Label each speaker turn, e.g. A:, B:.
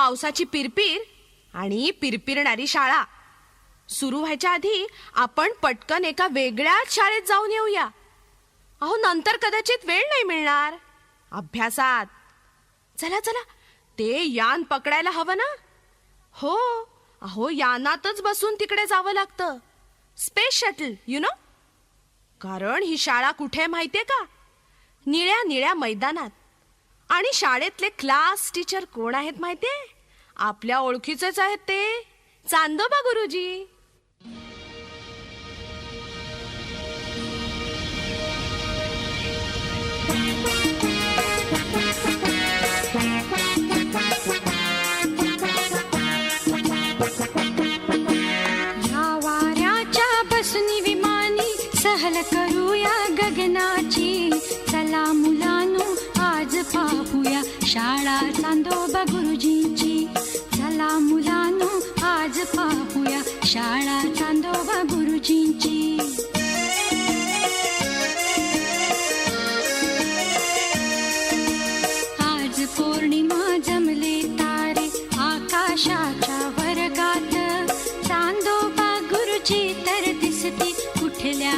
A: पावसाची पिरपीर आणि पिरपिरणारी शाळा. सुरू व्हायच्या आधी आपण पटकन एका वेगळ्याच शाळेत जाऊन येऊया. अहो नंतर कदाचित वेळ नाही मिळणार अभ्यासात. चला चला, ते यान पकडायला हवं ना. हो, अहो यानातच बसून तिकडे जावं लागतं. Space shuttle, you know. कारण ही शाळा कुठे माहितीये का? निळ्या निळ्या मैदानात. आणि शाळेतले क्लास टीचर कोण आहेत माहितीये? आपल्या ओळखीचेच आहेत ते, चांदोबा गुरुजी.
B: या वाऱ्याच्या बसनी विमानी सहल करूया गगनाची. चला मुलांनो आज पाहूया शाळा चांदोबा गुरुजींची. चला मुलांनो आज पाहूया शाळा चांदोबा गुरुजींची. आज पौर्णिमा जमले तारे आकाशाच्या वर्गात. चांदोबा गुरुजी तर दिसती कुठल्या